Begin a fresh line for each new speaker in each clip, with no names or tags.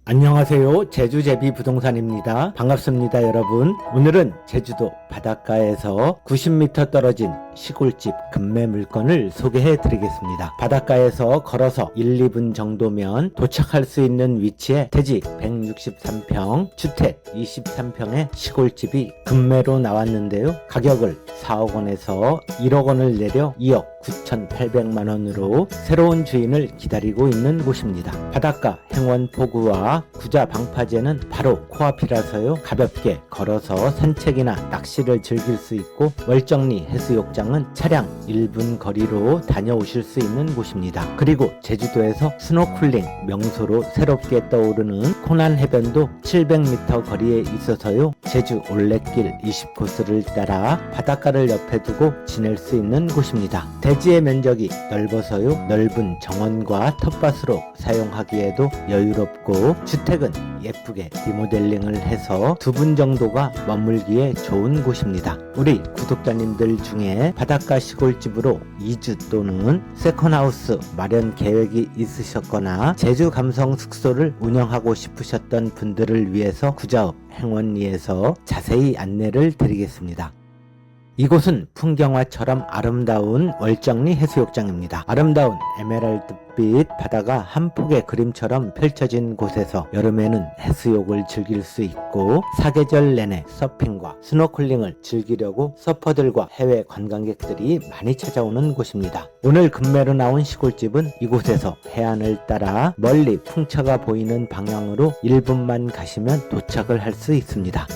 안녕하세요. 제주제비부동산입니다. 반갑습니다, 여러분. 오늘은 제주도 바닷가에서 90m 떨어진 시골집 금매 물건을 소개해 드리겠습니다. 바닷가에서 걸어서 1, 2분 정도면 도착할 수 있는 위치에 대지 163평, 주택 23평의 시골집이 금매로 나왔는데요. 가격을 4억 원에서 1억 원을 내려 2억 9,800만 원으로 새로운 주인을 기다리고 있는 곳입니다. 바닷가 행원포구와 구자 방파제는 바로 코앞이라서요. 가볍게 걸어서 산책이나 낚시를 즐길 수 있고, 월정리 해수욕장은 차량 1분 거리로 다녀오실 수 있는 곳입니다. 그리고 제주도에서 스노클링 명소로 새롭게 떠오르는 코난 해변도 700m 거리에 있어서요. 제주 올레길 20코스를 따라 바닷가를 옆에 두고 지낼 수 있는 곳입니다. 대지의 면적이 넓어서요. 넓은 정원과 텃밭으로 사용하기에도 여유롭고, 주택은 예쁘게 리모델링을 해서 2분 정도가 머물기에 좋은 곳입니다. 우리 구독자님들 중에 바닷가 시골집으로 이주 또는 세컨하우스 마련 계획이 있으셨거나 제주 감성 숙소를 운영하고 싶으셨던 분들을 위해서 구자읍 행원리에서 자세히 안내를 드리겠습니다. 이곳은 풍경화처럼 아름다운 월정리 해수욕장입니다. 아름다운 에메랄드빛 바다가 한 폭의 그림처럼 펼쳐진 곳에서 여름에는 해수욕을 즐길 수 있고, 사계절 내내 서핑과 스노클링을 즐기려고 서퍼들과 해외 관광객들이 많이 찾아오는 곳입니다. 오늘 금매로 나온 시골집은 이곳에서 해안을 따라 멀리 풍차가 보이는 방향으로 1분만 가시면 도착을 할 수 있습니다.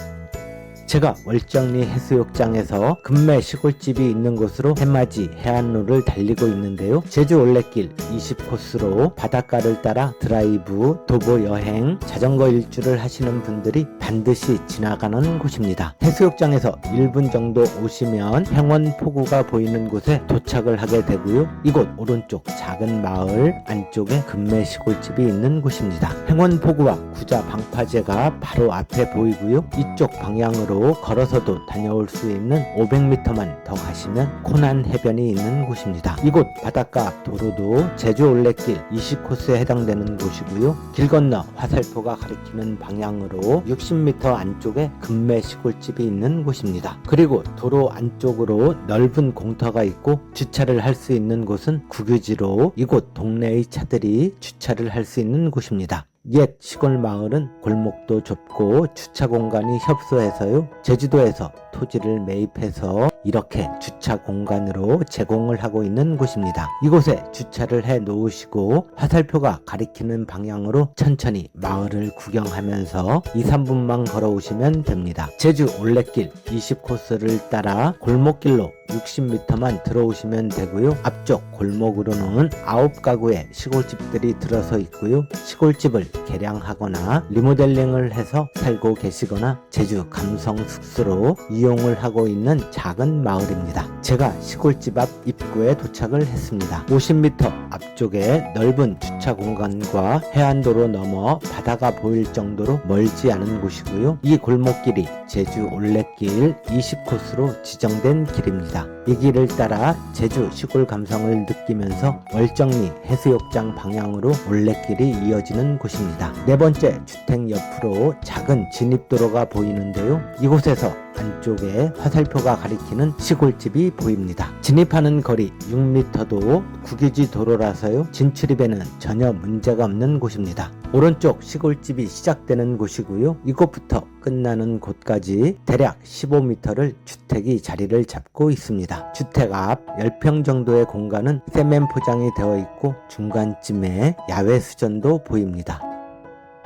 제가 월정리 해수욕장에서 금매 시골집이 있는 곳으로 해맞이 해안로를 달리고 있는데요. 제주 올레길 20코스로 바닷가를 따라 드라이브, 도보 여행, 자전거 일주를 하시는 분들이 반드시 지나가는 곳입니다. 해수욕장에서 1분 정도 오시면 행원포구가 보이는 곳에 도착을 하게 되고요. 이곳 오른쪽 작은 마을 안쪽에 금매 시골집이 있는 곳입니다. 행원포구와 구자 방파제가 바로 앞에 보이고요. 이쪽 방향으로 걸어서도 다녀올 수 있는 500m만 더 가시면 코난 해변이 있는 곳입니다. 이곳 바닷가 앞 도로도 제주 올레길 20코스에 해당되는 곳이고요. 길 건너 화살표가 가리키는 방향으로 60m 안쪽에 금매 시골집이 있는 곳입니다. 그리고 도로 안쪽으로 넓은 공터가 있고, 주차를 할 수 있는 곳은 국유지로 이곳 동네의 차들이 주차를 할 수 있는 곳입니다. 옛 시골 마을은 골목도 좁고 주차 공간이 협소해서요. 제주도에서 토지를 매입해서 이렇게 주차 공간으로 제공을 하고 있는 곳입니다. 이곳에 주차를 해 놓으시고 화살표가 가리키는 방향으로 천천히 마을을 구경하면서 2, 3분만 걸어오시면 됩니다. 제주 올레길 20코스를 따라 골목길로 60m만 들어오시면 되고요. 앞쪽 골목으로는 9가구의 시골집들이 들어서 있고요. 시골집을 개량하거나 리모델링을 해서 살고 계시거나 제주 감성 숙소로 이용을 하고 있는 작은 마을입니다. 제가 시골집 앞 입구에 도착을 했습니다. 50m 앞쪽에 넓은 주차 공간과 해안도로 넘어 바다가 보일 정도로 멀지 않은 곳이고요. 이 골목길이 제주 올레길 20코스로 지정된 길입니다. 이 길을 따라 제주 시골 감성을 느끼면서 월정리 해수욕장 방향으로 올레길이 이어지는 곳입니다. 네 번째 주택 옆으로 작은 진입도로가 보이는데요. 이곳에서 안쪽에 화살표가 가리키는 시골집이 보입니다. 진입하는 거리 6m도 국유지 도로라서요. 진출입에는 전혀 문제가 없는 곳입니다. 오른쪽 시골집이 시작되는 곳이고요. 이곳부터 끝나는 곳까지 대략 15m를 주택이 자리를 잡고 있습니다. 주택 앞 10평 정도의 공간은 세면 포장이 되어 있고, 중간쯤에 야외 수전도 보입니다.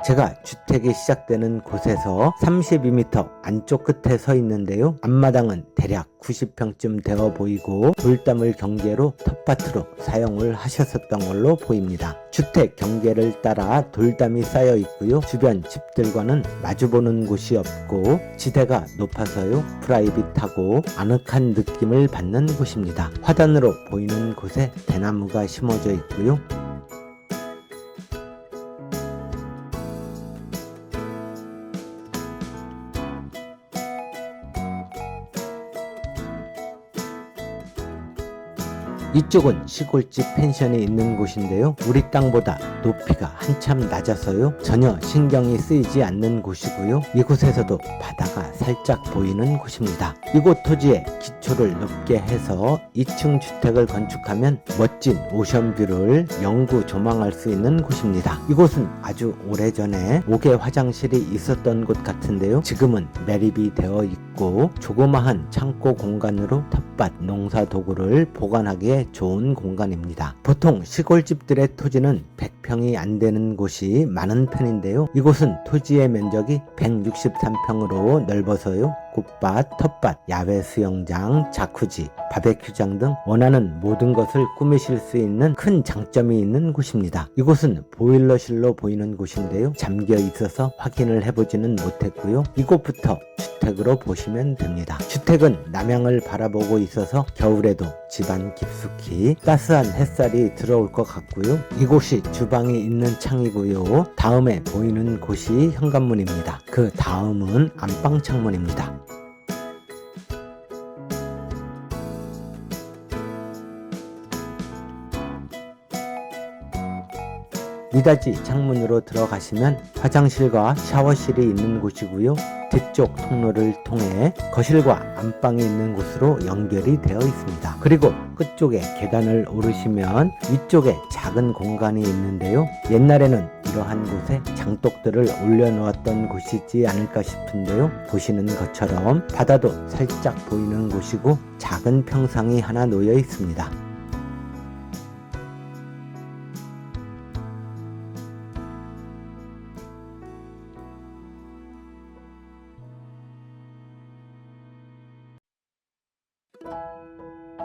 제가 주택이 시작되는 곳에서 32m 안쪽 끝에 서 있는데요. 앞마당은 대략 90평쯤 되어 보이고, 돌담을 경계로 텃밭으로 사용을 하셨었던 걸로 보입니다. 주택 경계를 따라 돌담이 쌓여 있고요. 주변 집들과는 마주보는 곳이 없고, 지대가 높아서요. 프라이빗하고 아늑한 느낌을 받는 곳입니다. 화단으로 보이는 곳에 대나무가 심어져 있고요. 이쪽은 시골집 펜션이 있는 곳인데요. 우리 땅보다 높이가 한참 낮아서요. 전혀 신경이 쓰이지 않는 곳이고요. 이곳에서도 바다가 살짝 보이는 곳입니다. 이곳 토지에 기초를 높게 해서 2층 주택을 건축하면 멋진 오션뷰를 영구 조망할 수 있는 곳입니다. 이곳은 아주 오래전에 5개 화장실이 있었던 곳 같은데요. 지금은 매립이 되어 있고 조그마한 창고 공간으로 텃밭, 농사 도구를 보관하기에 좋은 공간입니다. 보통 시골집들의 토지는 100평이 안 되는 곳이 많은 편인데요. 이곳은 토지의 면적이 163평으로 넓어서요. 꽃밭, 텃밭, 야외 수영장, 자쿠지, 바베큐장 등 원하는 모든 것을 꾸미실 수 있는 큰 장점이 있는 곳입니다. 이곳은 보일러실로 보이는 곳인데요. 잠겨 있어서 확인을 해보지는 못했고요. 이곳부터 주택으로 보시면 됩니다. 주택은 남향을 바라보고 있어서 겨울에도 집안 깊숙이 따스한 햇살이 들어올 것 같고요. 이곳이 주방이 있는 창이고요. 다음에 보이는 곳이 현관문입니다. 그 다음은 안방 창문입니다. 미닫이 창문으로 들어가시면 화장실과 샤워실이 있는 곳이고요. 뒤쪽 통로를 통해 거실과 안방이 있는 곳으로 연결이 되어 있습니다. 그리고 끝쪽에 계단을 오르시면 위쪽에 작은 공간이 있는데요. 옛날에는 이러한 곳에 장독들을 올려놓았던 곳이지 않을까 싶은데요. 보시는 것처럼 바다도 살짝 보이는 곳이고 작은 평상이 하나 놓여 있습니다.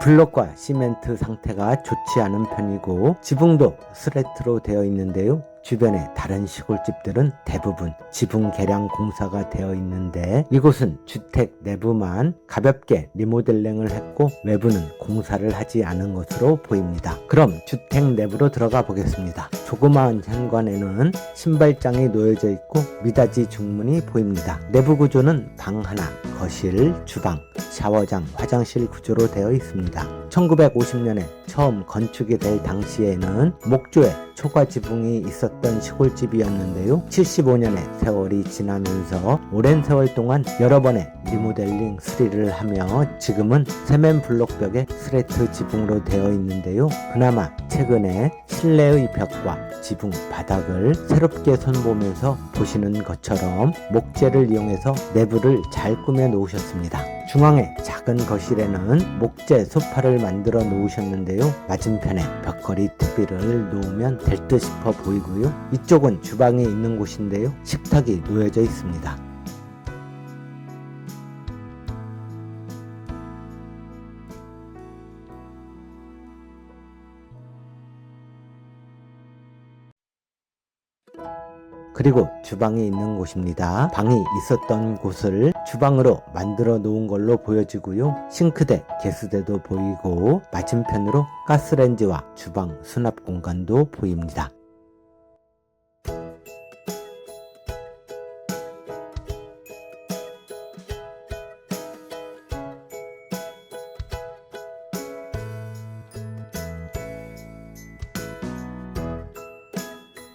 블록과 시멘트 상태가 좋지 않은 편이고 지붕도 스레트로 되어 있는데요. 주변에 다른 시골집들은 대부분 지붕 개량 공사가 되어 있는데 이곳은 주택 내부만 가볍게 리모델링을 했고 외부는 공사를 하지 않은 것으로 보입니다. 그럼 주택 내부로 들어가 보겠습니다. 조그마한 현관에는 신발장이 놓여져 있고 미닫이 중문이 보입니다. 내부 구조는 방 하나, 거실, 주방, 샤워장, 화장실 구조로 되어 있습니다. 1950년에 처음 건축이 될 당시에는 목조에 초가 지붕이 있었던 시골집이었는데요. 75년의 세월이 지나면서 오랜 세월 동안 여러 번의 리모델링 수리를 하며 지금은 세면 블록벽에 스레트 지붕으로 되어 있는데요. 그나마 최근에 실내의 벽과 지붕 바닥을 새롭게 손보면서 보시는 것처럼 목재를 이용해서 내부를 잘 꾸며 놓으셨습니다. 중앙에 작은 거실에는 목재 소파를 만들어 놓으셨는데요. 맞은편에 벽걸이 TV를 놓으면 될 듯 싶어 보이고요. 이쪽은 주방이 있는 곳인데요. 식탁이 놓여져 있습니다. 그리고 주방이 있는 곳입니다. 방이 있었던 곳을 주방으로 만들어 놓은 걸로 보여지고요. 싱크대, 개수대도 보이고 맞은편으로 가스레인지와 주방 수납 공간도 보입니다.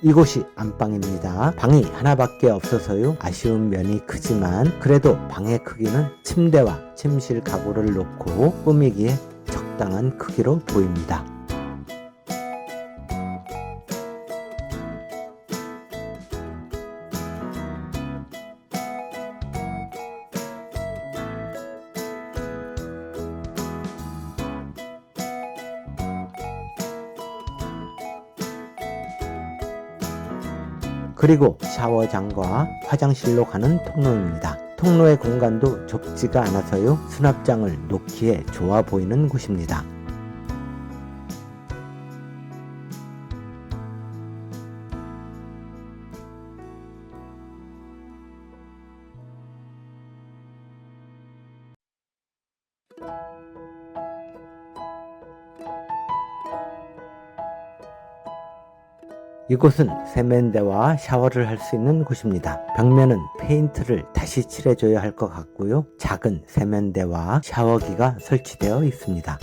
이곳이 안방입니다. 방이 하나밖에 없어서요. 아쉬운 면이 크지만 그래도 방의 크기는 침대와 침실 가구를 놓고 꾸미기에 적당한 크기로 보입니다. 그리고 샤워장과 화장실로 가는 통로입니다. 통로의 공간도 좁지가 않아서요. 수납장을 놓기에 좋아 보이는 곳입니다. 이곳은 세면대와 샤워를 할 수 있는 곳입니다. 벽면은 페인트를 다시 칠해줘야 할 것 같고요. 작은 세면대와 샤워기가 설치되어 있습니다.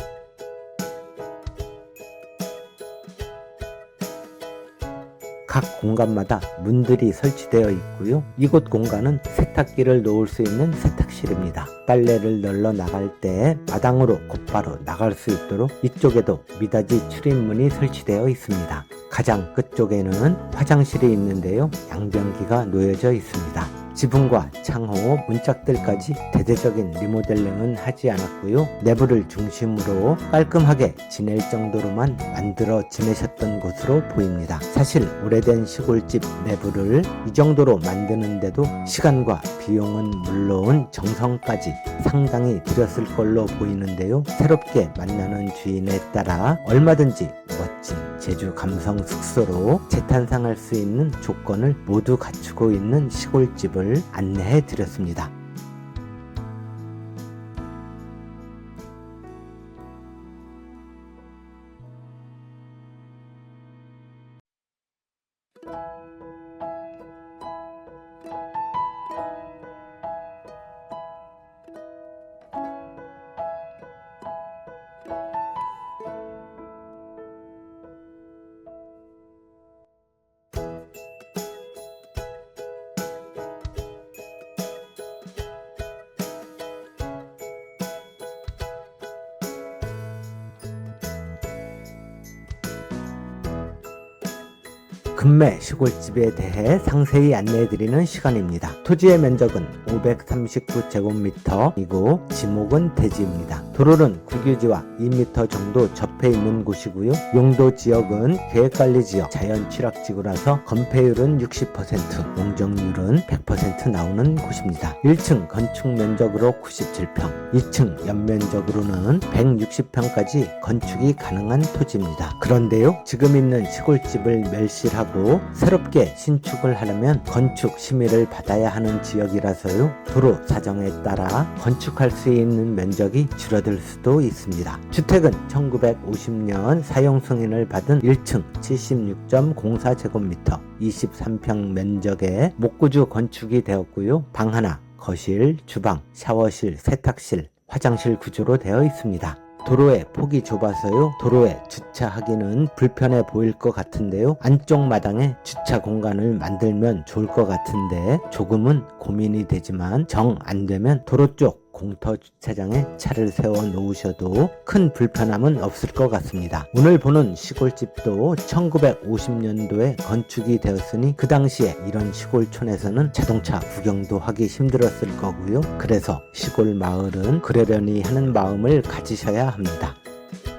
각 공간마다 문들이 설치되어 있고요. 이곳 공간은 세탁기를 놓을 수 있는 세탁실입니다. 빨래를 널러 나갈 때 마당으로 곧바로 나갈 수 있도록 이쪽에도 미닫이 출입문이 설치되어 있습니다. 가장 끝쪽에는 화장실이 있는데요. 양변기가 놓여져 있습니다. 지붕과 창호, 문짝들까지 대대적인 리모델링은 하지 않았고요. 내부를 중심으로 깔끔하게 지낼 정도로만 만들어 지내셨던 곳으로 보입니다. 사실 오래된 시골집 내부를 이 정도로 만드는데도 시간과 비용은 물론 정성까지 상당히 들였을 걸로 보이는데요. 새롭게 만나는 주인에 따라 얼마든지 멋진 제주 감성 숙소로 재탄생할 수 있는 조건을 모두 갖추고 있는 시골집을 안내해 드렸습니다. 금매 시골집에 대해 상세히 안내해드리는 시간입니다. 토지의 면적은 539제곱미터이고 지목은 대지입니다. 도로는 국유지와 2m 정도 접해 있는 곳이고요. 용도 지역은 계획관리지역 자연취락지구라서 건폐율은 60%, 용적률은 100% 나오는 곳입니다. 1층 건축 면적으로 97평, 2층 연면적으로는 160평까지 건축이 가능한 토지입니다. 그런데요, 지금 있는 시골집을 멸실하고 새롭게 신축을 하려면 건축 심의를 받아야 하는 지역이라서요. 도로 사정에 따라 건축할 수 있는 면적이 줄어들 수도 있습니다. 주택은 1950년 사용 승인을 받은 1층 76.04제곱미터 23평 면적의 목구주 건축이 되었고요. 방 하나, 거실, 주방, 샤워실, 세탁실, 화장실 구조로 되어 있습니다. 도로의 폭이 좁아서요. 도로에 주차하기는 불편해 보일 것 같은데요. 안쪽 마당에 주차 공간을 만들면 좋을 것 같은데 조금은 고민이 되지만 정 안 되면 도로 쪽 공터 주차장에 차를 세워 놓으셔도 큰 불편함은 없을 것 같습니다. 오늘 보는 시골집도 1950년도에 건축이 되었으니 그 당시에 이런 시골촌에서는 자동차 구경도 하기 힘들었을 거고요. 그래서 시골 마을은 그러려니 하는 마음을 가지셔야 합니다.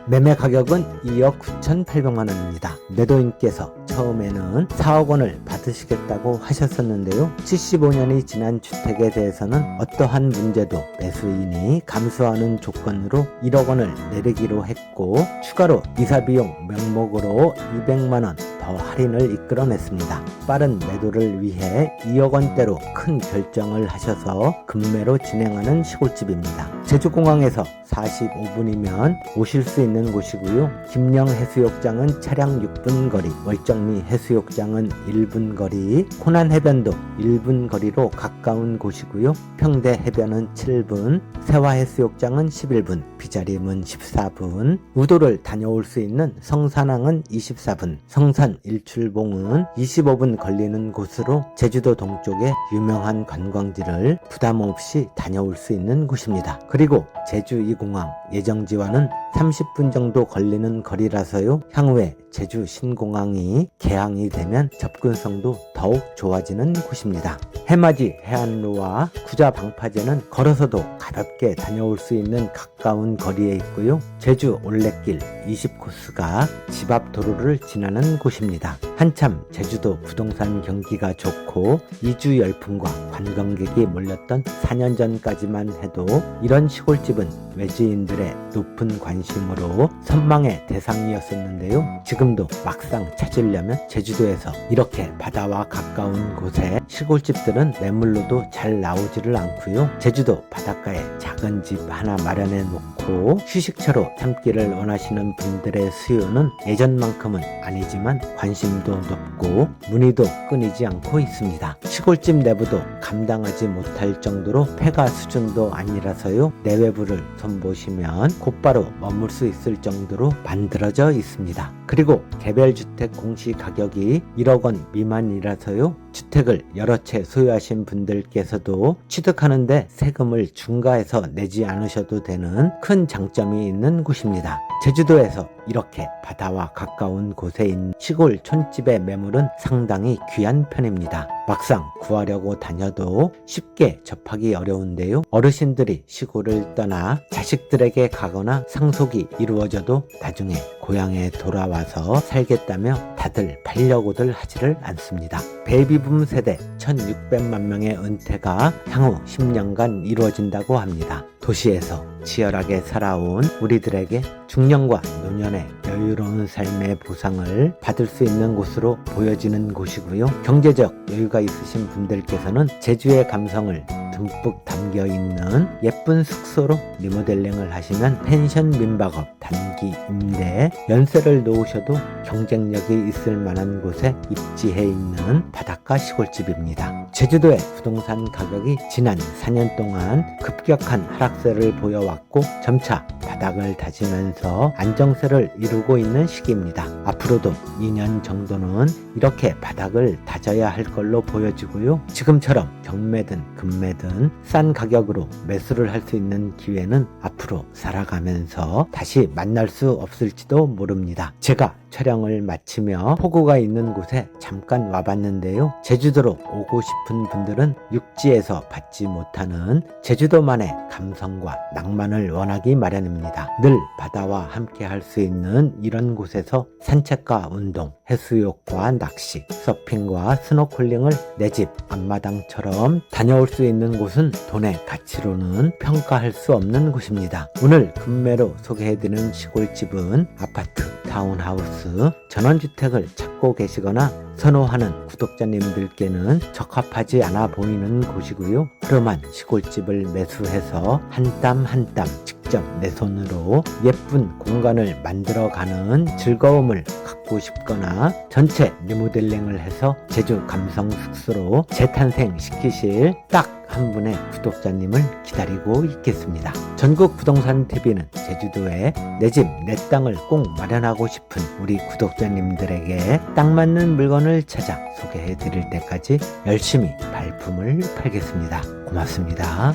매매 가격은 2억 9,800만 원입니다. 매도인께서 처음에는 4억 원을 받으시겠다고 하셨었는데요. 75년이 지난 주택에 대해서는 어떠한 문제도 매수인이 감수하는 조건으로 1억 원을 내리기로 했고 추가로 이사비용 명목으로 200만 원 더 할인을 이끌어냈습니다. 빠른 매도를 위해 2억 원대로 큰 결정을 하셔서 급매로 진행하는 시골집입니다. 제주공항에서 45분이면 오실 수 있는 곳이고요. 김영 해수욕장은 차량 6분 거리, 월정리 해수욕장은 1분 거리, 호난 해변도 1분 거리로 가까운 곳이고요. 평대 해변은 7분, 세화 해수욕장은 11분, 비자림은 14분, 우도를 다녀올 수 있는 성산항은 24분, 성산 일출봉은 25분 걸리는 곳으로 제주도 동쪽의 유명한 관광지를 부담 없이 다녀올 수 있는 곳입니다. 그리고 제주 2공항 예정지와는 30분 정도 걸리는 거리라서요. 향후에 제주 신공항이 개항이 되면 접근성도 더욱 좋아지는 곳입니다. 해맞이 해안로와 구자 방파제는 걸어서도 가볍게 다녀올 수 있는 가까운 거리에 있고요. 제주 올레길 20코스가 집 앞 도로를 지나는 곳입니다. 한참 제주도 부동산 경기가 좋고 이주 열풍과 관광객이 몰렸던 4년 전까지만 해도 이런 시골집은 외지인들의 높은 관심으로 선망의 대상이었었는데요. 지금도 막상 찾으려면 제주도에서 이렇게 바다와 가까운 곳에 시골집들은 매물로도 잘 나오지를 않고요. 제주도 바닷가에 작은 집 하나 마련해 놓고 휴식처로 삼기를 원하시는 분들의 수요는 예전만큼은 아니지만 관심도 높고 문의도 끊이지 않고 있습니다. 시골집 내부도 감당하지 못할 정도로 폐가 수준도 아니라서요. 내외부를 손보시면 곧바로 머물 수 있을 정도로 만들어져 있습니다. 그리고 개별주택 공시가격이 1억 원 미만이라서요. 주택을 여러 채 소유하신 분들께서도 취득하는데 세금을 중과해서 내지 않으셔도 되는 큰 장점이 있는 곳입니다. 제주도에서 이렇게 바다와 가까운 곳에 있는 시골 촌집의 매물은 상당히 귀한 편입니다. 막상 구하려고 다녀도 쉽게 접하기 어려운데요. 어르신들이 시골을 떠나 자식들에게 가거나 상속이 이루어져도 나중에 고향에 돌아와서 살겠다며 다들 반려고들 하지를 않습니다. 베이비붐 세대 1600만 명의 은퇴가 향후 10년간 이루어진다고 합니다. 도시에서 치열하게 살아온 우리들에게 중년과 노년의 여유로운 삶의 보상을 받을 수 있는 곳으로 보여지는 곳이고요. 경제적 여유가 있으신 분들께서는 제주의 감성을 듬뿍 담겨 있는 예쁜 숙소로 리모델링을 하시면 펜션 민박업 단기 임대 연세를 놓으셔도 경쟁력이 있을 만한 곳에 입지해 있는 바닷가 시골집입니다. 제주도의 부동산 가격이 지난 4년 동안 급격한 하락세를 보여왔고 점차 바닥을 다지면서 안정세를 이루고 있는 시기입니다. 앞으로도 2년 정도는 이렇게 바닥을 다져야 할 걸로 보여지고요. 지금처럼 경매든 금매든 싼 가격으로 매수를 할 수 있는 기회는 앞으로 살아가면서 다시 만날 수 없을지도 모릅니다. 제가 촬영을 마치며 폭우가 있는 곳에 잠깐 와봤는데요. 제주도로 오고 싶은 분들은 육지에서 받지 못하는 제주도만의 감성과 낭만을 원하기 마련입니다. 늘 바다와 함께 할 수 있는 이런 곳에서 산책과 운동, 해수욕과 낚시, 서핑과 스노클링을 내 집 앞마당처럼 다녀올 수 있는 곳은 돈의 가치로는 평가할 수 없는 곳입니다. 오늘 금매로 소개해드리는 시골집은 아파트, 타운하우스, 전원주택을 찾고 계시거나 선호하는 구독자님들께는 적합하지 않아 보이는 곳이고요. 흐름한 시골집을 매수해서 한 땀 한 땀 직접 내 손으로 예쁜 공간을 만들어가는 즐거움을 갖고 싶거나 전체 리모델링을 해서 제주 감성 숙소로 재탄생 시키실 딱 한 분의 구독자님을 기다리고 있겠습니다. 전국 부동산 TV는 제주도에 내 집, 내 땅을 꼭 마련하고 싶은 우리 구독자님들에게 딱 맞는 물건을 찾아 소개해 드릴 때까지 열심히 발품을 팔겠습니다. 고맙습니다.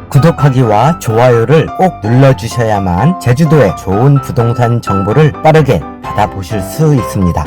구독하기와 좋아요를 꼭 눌러주셔야만 제주도의 좋은 부동산 정보를 빠르게 받아보실 수 있습니다.